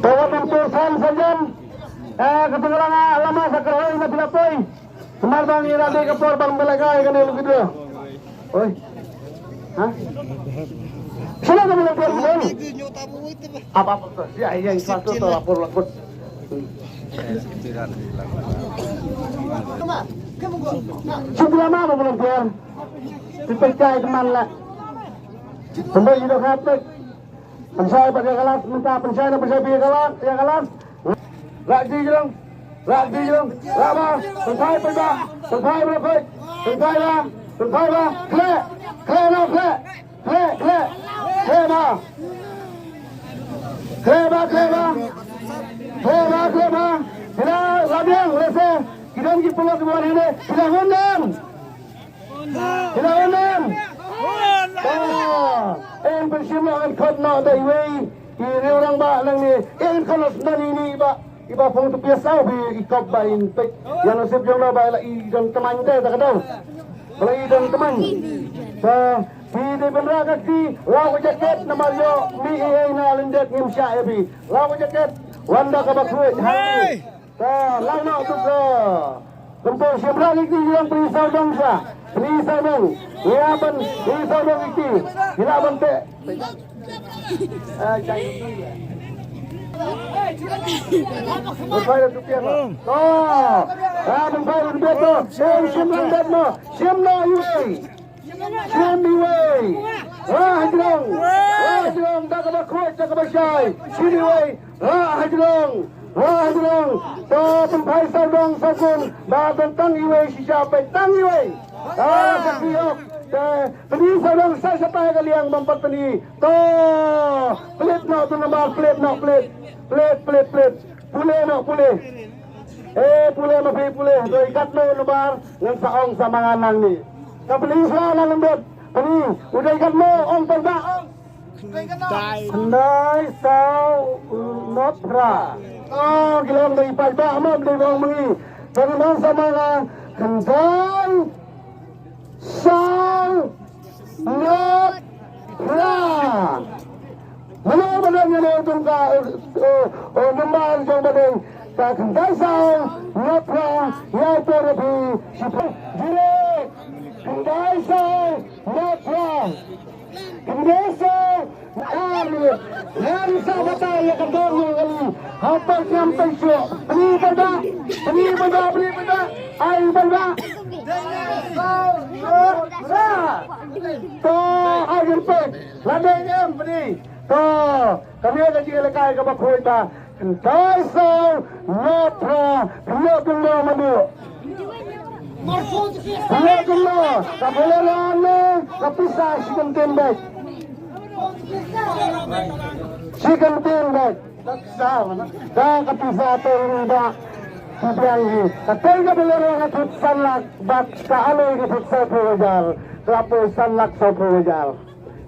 Tawanan tusan saja. Ketinggalan lama sekarang ini tidak poin. Kemar bang ini nanti kepor bang belagai kan yang gitu. Oi. Hah? Sila kamu lapor bang. Apa tuh? Ya yang satu tuh lapor. Sudah lama belum keluar. Dipercaya teman lah. Sampai hidup hati. Pensai pada kelas minta pensai dan pensai pada kelas ya kelas. Lagi jelang, lama. Pensai pada, pensai berapa? Pensai lah, kle bah. Kita labiang, lese. Kita pergi pulang ke bawah ini. Kita undang. En persimpangan kotna daiwei iri orang ba lang ni en kalos nani ni iba pong tu biasa bi ikop ba in pek yang nasib jong na ba la i dan teman te tak tahu la i dan teman sa bi de benra kakti lawa jaket na Mario mi e na lendet ngim sya e bi lawa jaket wanda ka bakwe hai sa launa tu ka Kumpul siapa lagi yang perisau bangsa, perisau bang, iaban perisau bang itu, kita bentuk. Berfaiz tu kian. Oh, berfaiz tu betul. Siapa betul? Siapa iway? Siapa iway? Hajrong, tak ada kuat, tak ada syai. Siapa iway? Hajrong. To penpai saudong sakun bagan tang iway si siapa tang iway sakiyok peni saudong sa siapa kaliang mampat peni to pelit no tu nama pelit pule pule mapi pule to ikat no lebar ngan saong sa mga nang ni kapeli sa lang lembut peni udah ikat mo ong perba Andai sao nopra. Oh, gilang dari pajak mam dari bang mengi. Bagaimana sama lah kendai sao nopra. Mana badannya ni tungka membar jauh badan. Kendai sao nopra ya terapi. Jile kendai sao nopra. Kendesa hari sahabat yang kedor yang apa sampai syok beli benda air benda to air pek ladanya beli to kami ada di lekai ke bakoi ta kendesa notra pelakula madu pelakula kapolana kapisah sikan tembak Sikan tindak dah kapisa terunda sibiangi katay ka bilaro nga tutsalak bat kaaloy ka tutsa pujal klapo salak sa pujal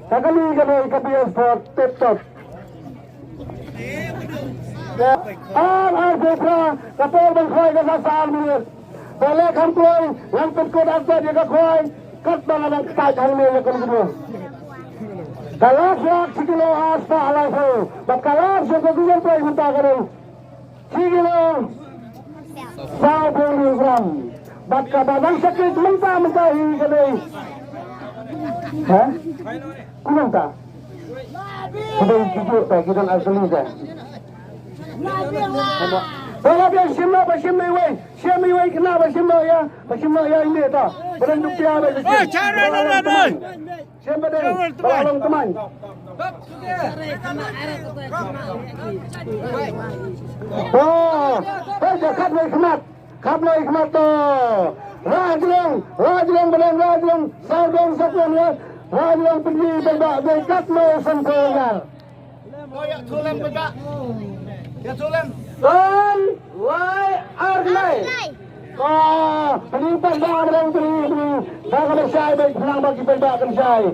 kakali ka na ikabiyas po tip-top Bukra kapol bang khoy ka sa saan minit balik ang kloy langkot ko dagsa di ka khoy kat mga nagkaj ang nila kung gusto Kalas yak sikilo asta alaso, bat kalas yung kagulan po ay punta ka rin. Sikilo, sa 40 gram. Bat kabadang sakit, menta hihi ka rin. Ha? Kunang ta? Kita yung cucuk tayo, kita ang asali ka. Wala biang simla iway. Simla iway kenapa simla ya ini ta. Berenduk dia ba. Oh, cara na naman. Siapa dia? Tolong teman. Oh, dekat lagi kemat. Kap lagi kemat tu. Rajlang belang saudong sapuan ya. Rajlang pergi berbak dekat lo sempurna. Oh ya tulen berbak. Ya tulen. Tulen, why arnai? Oh, penimpan barang beri. Dah kalau saya baik senang bagi perbakan saya.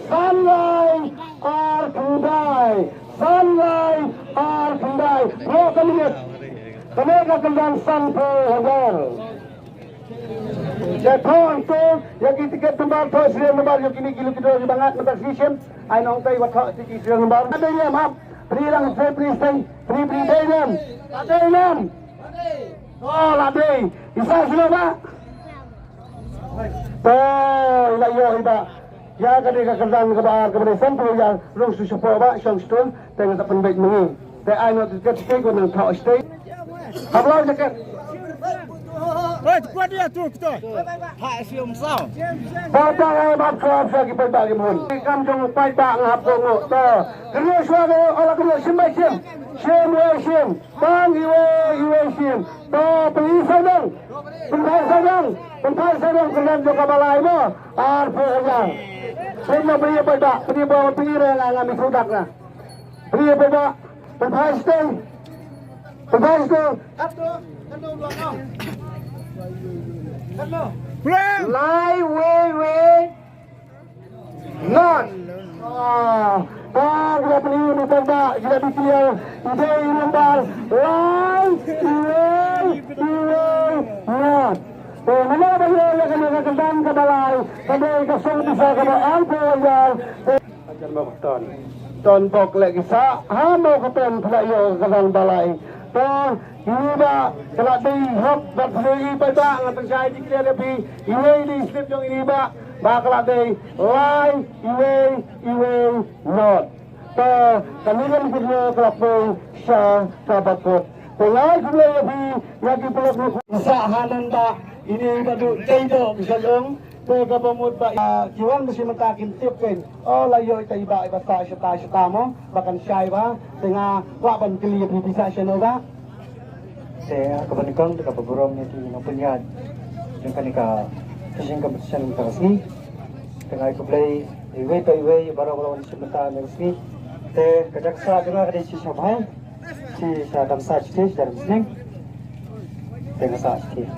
Sunlight or kendai. Oh, kami akan dan sampai hagar. Ya thon to yang tiket lembar to serial lembar yang kini kilo kita di bangat mentas vision ai nong tai wat tiket serial lembar ada ni maaf free lang free day nam ada nam oh lade isa sila ba to layo iba ya kadi kakandang kabar kepada sampul ya rong susupo ba siyang stone tengah tak penbaik mengi tai ai no tiket stay ko nang thao stay hablau jaket kuat dia tu kita. Hak siom sao. Bapa ay babkam sa gipay mo. Kam jong pay ba ngap ko mo to. Kanya suwago ala ko simbay sim. Sim. Bang iwe sim. To pelisa dong. Pentai sadang kenan jo kabalay mo. Ar po ya. Sino priya pa ba? Priya ba pira nga ngami sudak na. Priya pa ba? Pentai stay. Kando luang. Lai way not kita pilih ni perda kita dikira ide lembar lai way not mana bagi yang kena kendang ke balai kadai kasong bisa ke alpo ya ajar mau ton pok lagi sa ha mau ke ton pelayo kendang balai to ini ba kalau di hop berflui pada ngatang saya dikira lebih ini di slip yang ini ba kalau di line iwe not to kami kan punya kelapung sa sahabat ko pengai sudah lebih lagi peluk usahanan ba ini badu tendo misalnya to kapamud ba kiwan mesti matakin tipin oh layo ita iba sa mo bahkan syai ba tengah waban keliyap bisa siya ba saya kebanyakan dekat program yang di Nampunyan yang kan dekat kasing kompetisi kasih tengah ikut play iwe baru sebentar resmi te kejaksa juga ada si Syabhai si Sadam Sajid dan Muslim tengah Sajid